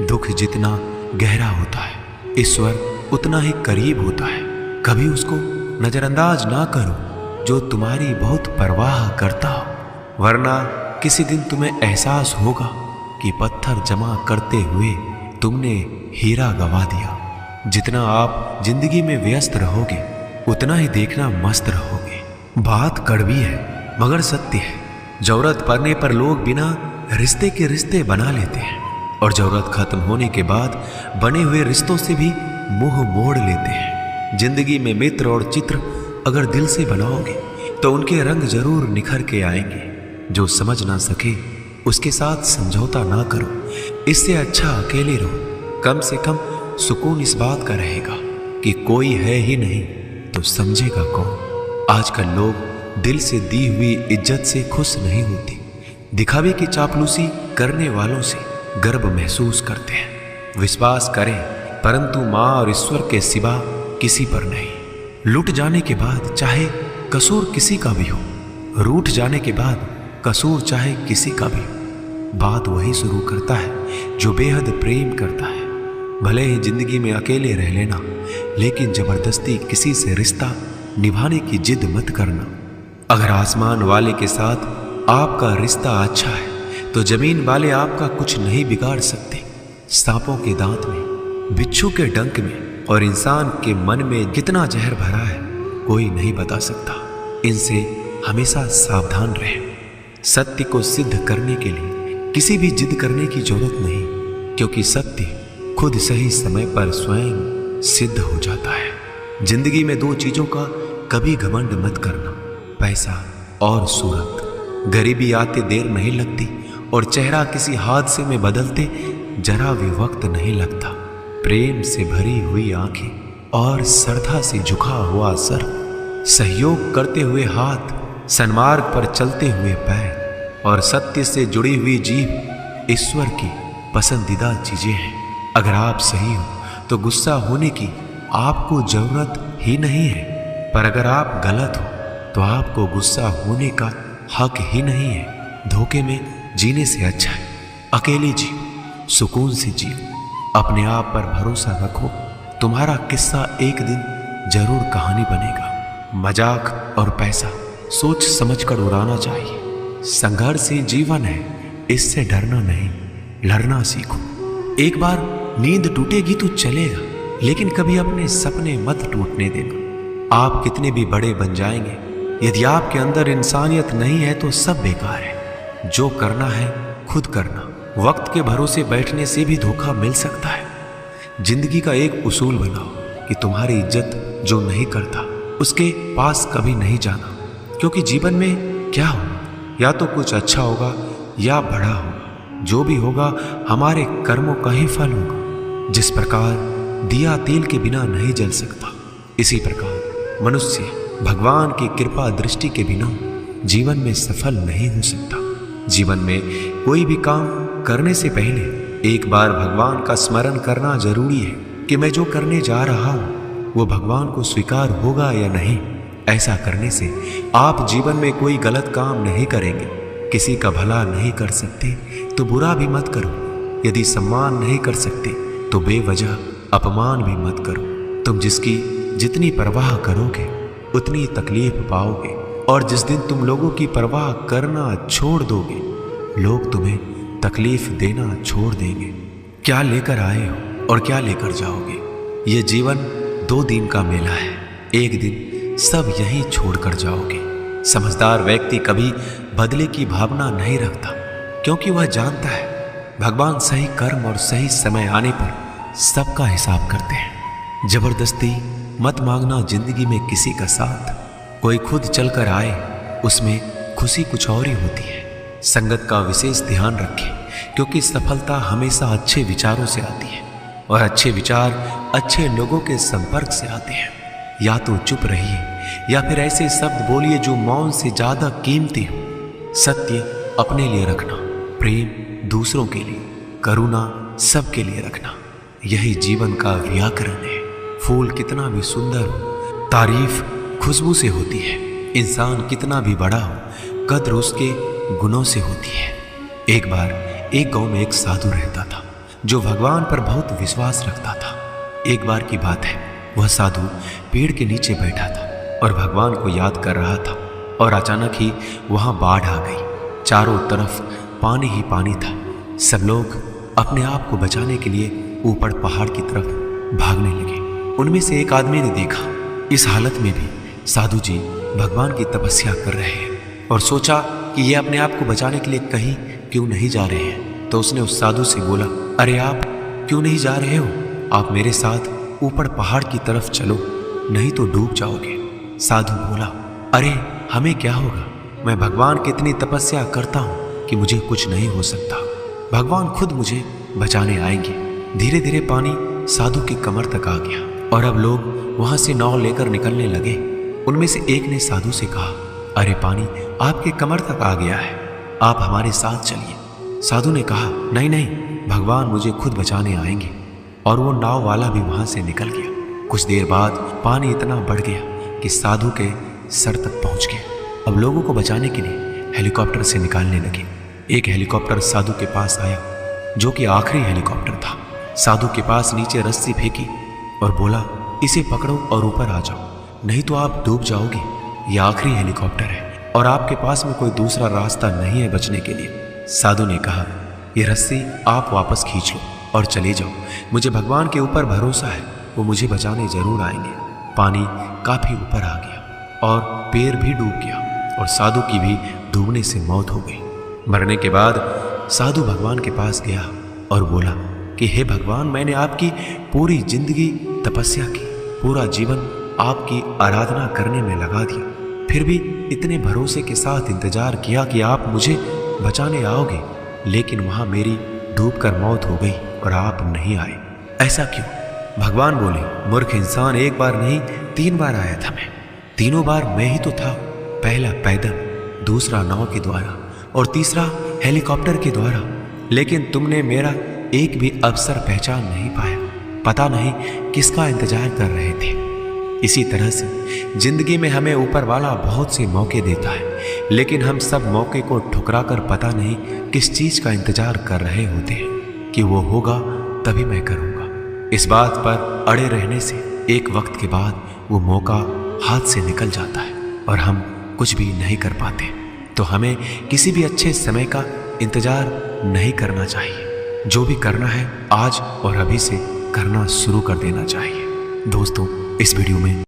दुख जितना गहरा होता है, ईश्वर उतना ही करीब होता है। कभी उसको नजरअंदाज ना करो जो तुम्हारी बहुत परवाह करता हो, वरना किसी दिन तुम्हें एहसास होगा कि पत्थर जमा करते हुए तुमने हीरा गवा दिया। जितना आप जिंदगी में व्यस्त रहोगे उतना ही देखना मस्त रहोगे। बात कड़वी है मगर सत्य है। जरूरत पड़ने पर लोग बिना रिश्ते के रिश्ते बना लेते हैं और जरूरत खत्म होने के बाद बने हुए रिश्तों से भी मुंह मोड़ लेते हैं। जिंदगी में मित्र और चित्र अगर दिल से बनाओगे तो उनके रंग जरूर निखर के आएंगे। जो समझ ना सके उसके साथ समझौता ना करो, इससे अच्छा अकेले रहो। कम से कम सुकून इस बात का रहेगा कि कोई है ही नहीं तो समझेगा कौन। आजकल लोग दिल से दी हुई इज्जत से खुश नहीं होते, दिखावे की चापलूसी करने वालों से गर्व महसूस करते हैं। विश्वास करें परंतु माँ और ईश्वर के सिवा किसी पर नहीं। लुट जाने के बाद चाहे कसूर किसी का भी हो, रूठ जाने के बाद कसूर चाहे किसी का भी हो, बात वही शुरू करता है जो बेहद प्रेम करता है। भले ही जिंदगी में अकेले रह लेना, लेकिन जबरदस्ती किसी से रिश्ता निभाने की जिद मत करना। अगर आसमान वाले के साथ आपका रिश्ता अच्छा है तो जमीन वाले आपका कुछ नहीं बिगाड़ सकते। सांपों के दांत में, बिच्छू के डंक में और इंसान के मन में कितना जहर भरा है कोई नहीं बता सकता। इनसे हमेशा सावधान रहें। सत्य को सिद्ध करने के लिए किसी भी जिद करने की जरूरत नहीं, क्योंकि सत्य खुद सही समय पर स्वयं सिद्ध हो जाता है। जिंदगी में दो चीजों का कभी घमंड मत करना, पैसा और सूरत। गरीबी आते देर नहीं लगती और चेहरा किसी हादसे में बदलते जरा भी वक्त नहीं लगता। प्रेम से भरी हुई आंखें और श्रद्धा से झुका हुआ सर, सहयोग करते हुए हाथ, सन्मार्ग पर चलते हुए पैर और सत्य से जुड़ी हुई जीभ ईश्वर की पसंदीदा चीजें हैं। अगर आप सही हो तो गुस्सा होने की आपको जरूरत ही नहीं है, पर अगर आप गलत हो तो आपको गुस्सा होने का हक ही नहीं है। धोखे में जीने से अच्छा है अकेले जियो, सुकून से जियो। अपने आप पर भरोसा रखो, तुम्हारा किस्सा एक दिन जरूर कहानी बनेगा। मजाक और पैसा सोच समझकर उड़ाना चाहिए। संघर्ष ही जीवन है, इससे डरना नहीं, लड़ना सीखो। एक बार नींद टूटेगी तो चलेगा, लेकिन कभी अपने सपने मत टूटने देना। आप कितने भी बड़े बन जाएंगे, यदि आपके अंदर इंसानियत नहीं है तो सब बेकार है। जो करना है खुद करना। वक्त के भरोसे बैठने से भी धोखा मिल सकता है। जिंदगी का एक उसूल बनाओ कि तुम्हारी इज्जत जो नहीं करता उसके पास कभी नहीं जाना, क्योंकि जीवन में क्या होगा, या तो कुछ अच्छा होगा या बड़ा होगा। जो भी होगा हमारे कर्मों का ही फल होगा। जिस प्रकार दिया तेल के बिना नहीं जल सकता, इसी प्रकार मनुष्य भगवान की कृपा दृष्टि के बिना जीवन में सफल नहीं हो सकता। जीवन में कोई भी काम करने से पहले एक बार भगवान का स्मरण करना जरूरी है कि मैं जो करने जा रहा हूँ वो भगवान को स्वीकार होगा या नहीं। ऐसा करने से आप जीवन में कोई गलत काम नहीं करेंगे। किसी का भला नहीं कर सकते तो बुरा भी मत करो। यदि सम्मान नहीं कर सकते तो बेवजह अपमान भी मत करो। तुम जिसकी जितनी परवाह करोगे उतनी तकलीफ पाओगे, और जिस दिन तुम लोगों की परवाह करना छोड़ दोगे, लोग तुम्हें तकलीफ देना छोड़ देंगे। क्या लेकर आए हो और क्या लेकर जाओगे? ये जीवन 2 दिन का मेला है, एक दिन सब यहीं छोड़कर जाओगे। समझदार व्यक्ति कभी बदले की भावना नहीं रखता, क्योंकि वह जानता है भगवान सही कर्म और सही समय आने पर सबका हिसाब करते हैं। जबरदस्ती मत मांगना जिंदगी में किसी का साथ। कोई खुद चलकर आए उसमें खुशी कुछ और ही होती है। संगत का विशेष ध्यान रखें, क्योंकि सफलता हमेशा अच्छे विचारों से आती है और अच्छे विचार अच्छे लोगों के संपर्क से आते हैं। या तो चुप रहिए या फिर ऐसे शब्द बोलिए जो मौन से ज्यादा कीमती हो। सत्य अपने लिए रखना, प्रेम दूसरों के लिए, करुणा सबके लिए रखना, यही जीवन का व्याकरण है। फूल कितना भी सुंदर हो, तारीफ खुशबू से होती है। इंसान कितना भी बड़ा हो, कद्र उसके गुणों से होती है। एक बार एक गांव में एक साधु रहता था। जो भगवान पर बहुत विश्वास रखता था। एक बार की बात है, वह साधु पेड़ के नीचे बैठा था और भगवान को याद कर रहा था और अचानक ही वहां बाढ़ आ गई। चारों तरफ पानी ही पानी था। सब लोग अपने आप को बचाने के लिए ऊपर पहाड़ की तरफ भागने लगे। उनमें से एक आदमी ने देखा इस हालत में भी साधु जी भगवान की तपस्या कर रहे हैं और सोचा कि ये अपने आप को बचाने के लिए कहीं क्यों नहीं जा रहे हैं। तो उसने उस साधु से बोला, अरे आप क्यों नहीं जा रहे हो? आप मेरे साथ ऊपर पहाड़ की तरफ चलो, नहीं तो डूब जाओगे। साधु बोला, अरे हमें क्या होगा? मैं भगवान की इतनी तपस्या करता हूँ कि मुझे कुछ नहीं हो सकता। भगवान खुद मुझे बचाने आएंगे। धीरे धीरे पानी साधु की कमर तक आ गया और अब लोग वहां से नाव लेकर निकलने लगे। उनमें से एक ने साधु से कहा, अरे पानी आपके कमर तक आ गया है, आप हमारे साथ चलिए। साधु ने कहा, नहीं नहीं, भगवान मुझे खुद बचाने आएंगे। और वो नाव वाला भी वहां से निकल गया। कुछ देर बाद पानी इतना बढ़ गया कि साधु के सर तक पहुंच गया। अब लोगों को बचाने के लिए हेलीकॉप्टर से निकालने लगे। एक हेलीकॉप्टर साधु के पास आया, जो कि आखिरी हेलीकॉप्टर था। साधु के पास नीचे रस्सी फेंकी और बोला, इसे पकड़ो और ऊपर आ जाओ, नहीं तो आप डूब जाओगे। यह आखिरी हेलीकॉप्टर है और आपके पास में कोई दूसरा रास्ता नहीं है बचने के लिए। साधु ने कहा, यह रस्सी आप वापस खींच लो और चले जाओ। मुझे भगवान के ऊपर भरोसा है, वो मुझे बचाने जरूर आएंगे। पानी काफी ऊपर आ गया और पैर भी डूब गया और साधु की भी डूबने से मौत हो गई। मरने के बाद साधु भगवान के पास गया और बोला कि हे भगवान, मैंने आपकी पूरी जिंदगी तपस्या की, पूरा जीवन आपकी आराधना करने में लगा दिया, फिर भी इतने भरोसे के साथ इंतजार किया कि आप मुझे बचाने आओगे, लेकिन वहां मेरी डूबकर मौत हो गई और आप नहीं आए। ऐसा क्यों? भगवान बोले, मूर्ख इंसान, एक बार नहीं 3 बार आया था मैं। तीनों बार मैं ही तो था। पहला पैदल, दूसरा नाव के द्वारा और तीसरा हेलीकॉप्टर के द्वारा, लेकिन तुमने मेरा एक भी अवसर पहचान नहीं पाया। पता नहीं किसका इंतजार कर रहे थे। इसी तरह से जिंदगी में हमें ऊपर वाला बहुत से मौके देता है, लेकिन हम सब मौके को ठुकरा कर पता नहीं किस चीज का इंतजार कर रहे होते हैं कि वो होगा तभी मैं करूँगा। इस बात पर अड़े रहने से एक वक्त के बाद वो मौका हाथ से निकल जाता है और हम कुछ भी नहीं कर पाते। तो हमें किसी भी अच्छे समय का इंतजार नहीं करना चाहिए। जो भी करना है आज और अभी से करना शुरू कर देना चाहिए। दोस्तों, इस वीडियो में